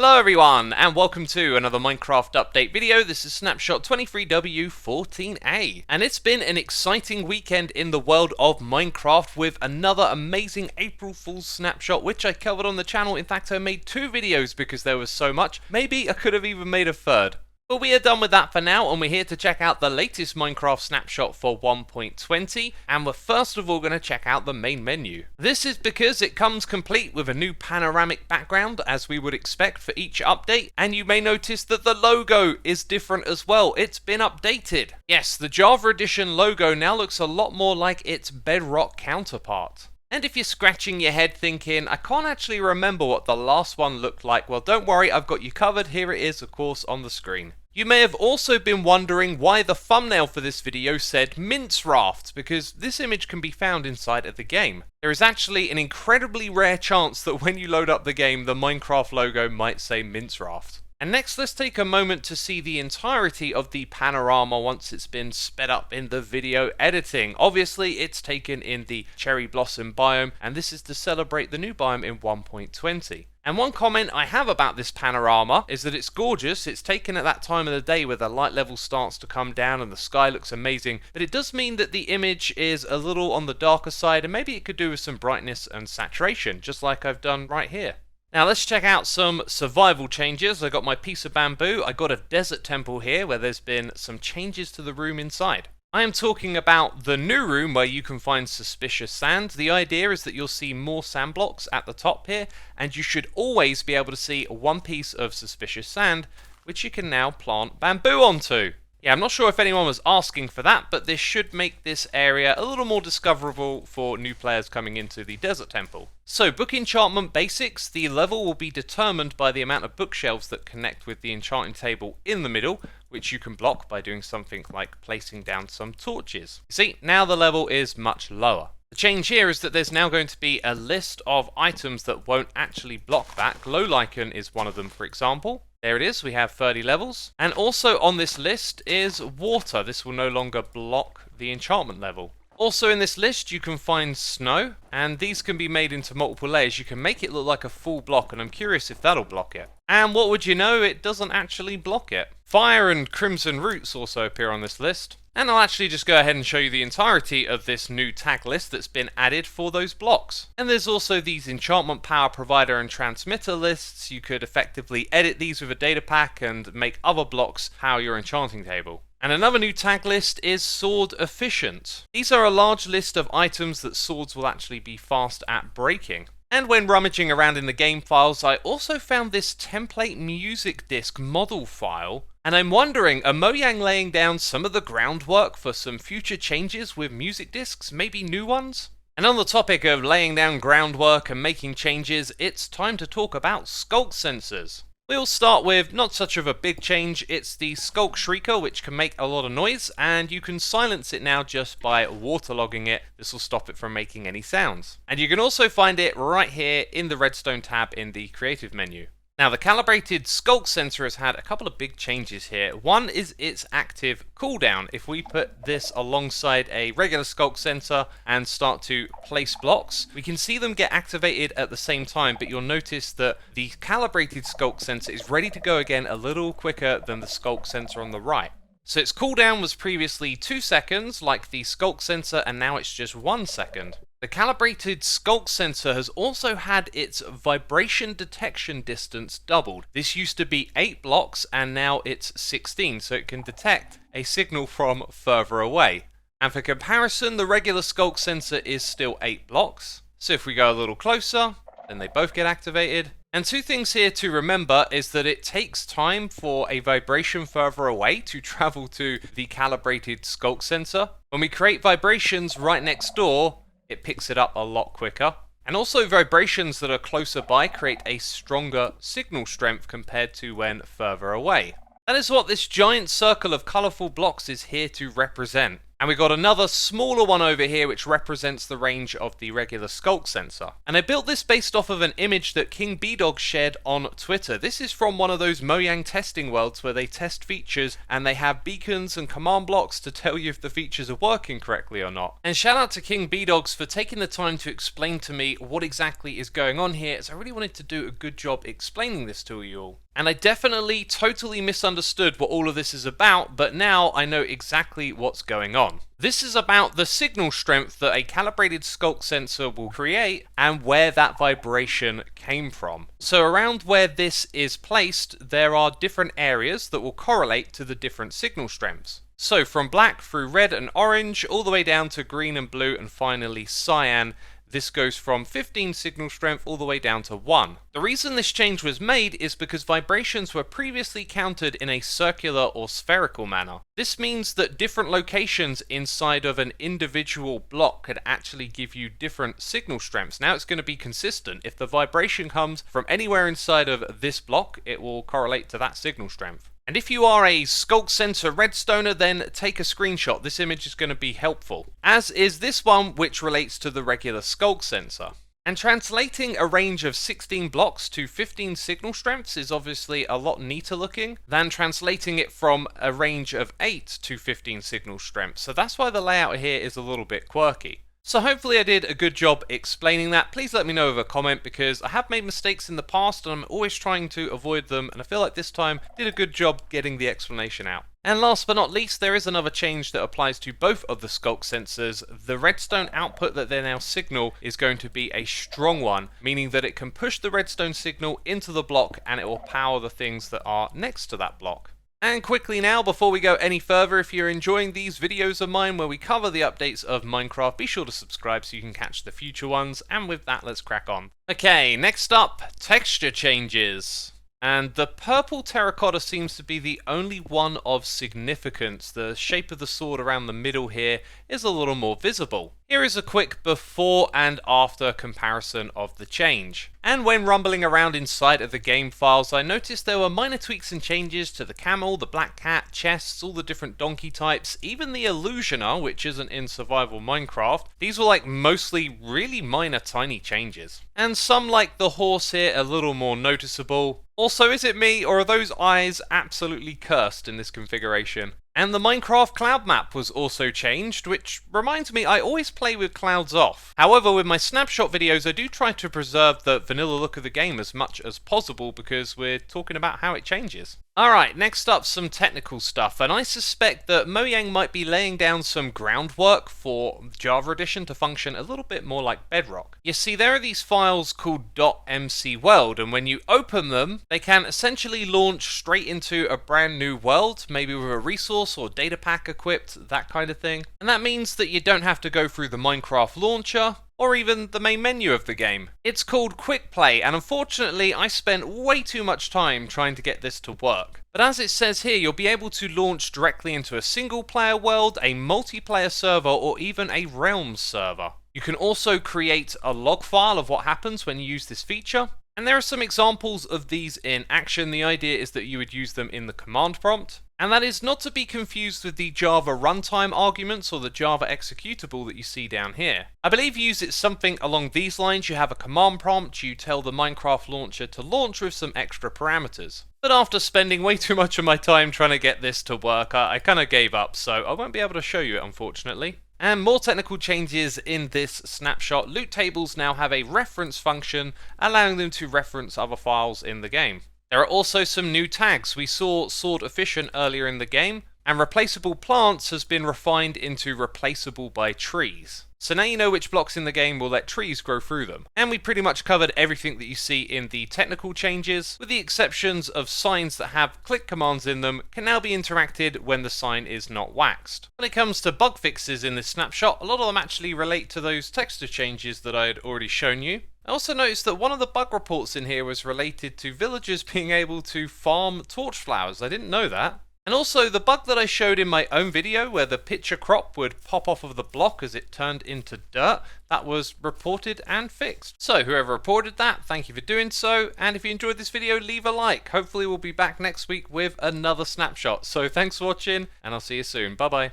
Hello everyone, and welcome to another Minecraft update video. This is Snapshot 23W14A, and it's been an exciting weekend in the world of Minecraft with another amazing April Fool's snapshot, which I covered on the channel. In fact, I made 2 videos because there was so much. Maybe I could have even made a third. But we are done with that for now, and we're here to check out the latest Minecraft snapshot for 1.20, and we're first of all going to check out the main menu. This is because it comes complete with a new panoramic background, as we would expect for each update, and you may notice that the logo is different as well. It's been updated. Yes, the Java Edition logo now looks a lot more like its Bedrock counterpart. And if you're scratching your head thinking, I can't actually remember what the last one looked like, well don't worry, I've got you covered. Here it is, of course, on the screen. You may have also been wondering why the thumbnail for this video said Mince Raft, because this image can be found inside of the game. There is actually an incredibly rare chance that when you load up the game, the Minecraft logo might say Mince Raft. And next, let's take a moment to see the entirety of the panorama once it's been sped up in the video editing. Obviously, it's taken in the cherry blossom biome, and this is to celebrate the new biome in 1.20. And one comment I have about this panorama is that it's gorgeous. It's taken at that time of the day where the light level starts to come down and the sky looks amazing, but it does mean that the image is a little on the darker side, and maybe it could do with some brightness and saturation, just like I've done right here. Now let's check out some survival changes. I got my piece of bamboo, I got a desert temple here where there's been some changes to the room inside. I am talking about the new room where you can find suspicious sand. The idea is that you'll see more sand blocks at the top here, and you should always be able to see one piece of suspicious sand, which you can now plant bamboo onto. Yeah, I'm not sure if anyone was asking for that, but this should make this area a little more discoverable for new players coming into the Desert Temple. So, book enchantment basics. The level will be determined by the amount of bookshelves that connect with the enchanting table in the middle, which you can block by doing something like placing down some torches. You see, now the level is much lower. The change here is that there's now going to be a list of items that won't actually block that. Glow lichen is one of them, for example. There it is, we have 30 levels. And also on this list is water. This will no longer block the enchantment level. Also in this list you can find snow, and these can be made into multiple layers. You can make it look like a full block, and I'm curious if that'll block it. And what would you know, it doesn't actually block it. Fire and crimson roots also appear on this list. And I'll actually just go ahead and show you the entirety of this new tag list that's been added for those blocks. And there's also these enchantment power provider and transmitter lists. You could effectively edit these with a data pack and make other blocks power your enchanting table. And another new tag list is sword efficient. These are a large list of items that swords will actually be fast at breaking. And when rummaging around in the game files, I also found this template music disc model file. And I'm wondering, are Mojang laying down some of the groundwork for some future changes with music discs, maybe new ones? And on the topic of laying down groundwork and making changes, it's time to talk about Sculk sensors. We'll start with not such of a big change. It's the Sculk Shrieker, which can make a lot of noise, and you can silence it now just by waterlogging it. This will stop it from making any sounds. And you can also find it right here in the redstone tab in the creative menu. Now, the Calibrated Sculk sensor has had a couple of big changes here. One is its active cooldown. If we put this alongside a regular Sculk sensor and start to place blocks, we can see them get activated at the same time, but you'll notice that the Calibrated Sculk sensor is ready to go again a little quicker than the Sculk sensor on the right. So its cooldown was previously 2 seconds, like the Sculk sensor, and now it's just 1 second. The Calibrated Sculk sensor has also had its vibration detection distance doubled. This used to be 8 blocks and now it's 16, so it can detect a signal from further away. And for comparison, the regular Sculk sensor is still 8 blocks. So if we go a little closer, then they both get activated. And 2 things here to remember is that it takes time for a vibration further away to travel to the Calibrated Sculk sensor. When we create vibrations right next door, it picks it up a lot quicker. And also vibrations that are closer by create a stronger signal strength compared to when further away. That is what this giant circle of colourful blocks is here to represent. And we got another smaller one over here which represents the range of the regular Sculk sensor. And I built this based off of an image that King B-Dog shared on Twitter. This is from one of those Mojang testing worlds where they test features and they have beacons and command blocks to tell you if the features are working correctly or not. And shout out to King B-Dogs for taking the time to explain to me what exactly is going on here, as I really wanted to do a good job explaining this to you all. And I definitely totally misunderstood what all of this is about, but now I know exactly what's going on. This is about the signal strength that a calibrated Sculk sensor will create and where that vibration came from. So around where this is placed, there are different areas that will correlate to the different signal strengths. So from black through red and orange, all the way down to green and blue, and finally cyan. This goes from 15 signal strength all the way down to 1. The reason this change was made is because vibrations were previously counted in a circular or spherical manner. This means that different locations inside of an individual block could actually give you different signal strengths. Now it's going to be consistent. If the vibration comes from anywhere inside of this block, it will correlate to that signal strength. And if you are a Sculk sensor redstoner, then take a screenshot. This image is going to be helpful, as is this one, which relates to the regular Sculk sensor. And translating a range of 16 blocks to 15 signal strengths is obviously a lot neater looking than translating it from a range of 8 to 15 signal strengths. So that's why the layout here is a little bit quirky. So hopefully I did a good job explaining that. Please let me know with a comment, because I have made mistakes in the past and I'm always trying to avoid them, and I feel like this time I did a good job getting the explanation out. And last but not least, there is another change that applies to both of the Sculk sensors. The redstone output that they now signal is going to be a strong one, meaning that it can push the redstone signal into the block and it will power the things that are next to that block. And quickly now, before we go any further, if you're enjoying these videos of mine where we cover the updates of Minecraft, be sure to subscribe so you can catch the future ones. And with that, let's crack on. Okay, next up, texture changes. And the purple terracotta seems to be the only one of significance. The shape of the sword around the middle here is a little more visible. Here is a quick before and after comparison of the change. And when rumbling around inside of the game files, I noticed there were minor tweaks and changes to the camel, the black cat, chests, all the different donkey types, even the illusioner, which isn't in survival Minecraft. These were like mostly really minor tiny changes. And some, like the horse here, a little more noticeable. Also, is it me, or are those eyes absolutely cursed in this configuration? And the Minecraft cloud map was also changed, which reminds me I always play with clouds off. However, with my snapshot videos I do try to preserve the vanilla look of the game as much as possible, because we're talking about how it changes. Alright, next up, some technical stuff, and I suspect that Mojang might be laying down some groundwork for Java Edition to function a little bit more like Bedrock. You see, there are these files called .mcworld, and when you open them, they can essentially launch straight into a brand new world, maybe with a resource or data pack equipped, that kind of thing. And that means that you don't have to go through the Minecraft launcher, or even the main menu of the game. It's called Quick Play, and unfortunately I spent way too much time trying to get this to work. But as it says here, you'll be able to launch directly into a single player world, a multiplayer server, or even a Realms server. You can also create a log file of what happens when you use this feature. And there are some examples of these in action. The idea is that you would use them in the command prompt. And that is not to be confused with the Java runtime arguments or the Java executable that you see down here. I believe you use it something along these lines. You have a command prompt, you tell the Minecraft launcher to launch with some extra parameters. But after spending way too much of my time trying to get this to work, I kind of gave up, so I won't be able to show you it, unfortunately. And more technical changes in this snapshot. Loot tables now have a reference function, allowing them to reference other files in the game. There are also some new tags. We saw sword efficient earlier in the game, and replaceable plants has been refined into replaceable by trees. So now you know which blocks in the game will let trees grow through them. And we pretty much covered everything that you see in the technical changes, with the exceptions of signs that have click commands in them can now be interacted when the sign is not waxed. When it comes to bug fixes in this snapshot, a lot of them actually relate to those texture changes that I had already shown you. I also noticed that one of the bug reports in here was related to villagers being able to farm torch flowers. I didn't know that. And also the bug that I showed in my own video where the picture crop would pop off of the block as it turned into dirt, that was reported and fixed. So whoever reported that, thank you for doing so. And if you enjoyed this video, leave a like. Hopefully we'll be back next week with another snapshot. So thanks for watching, and I'll see you soon. Bye bye.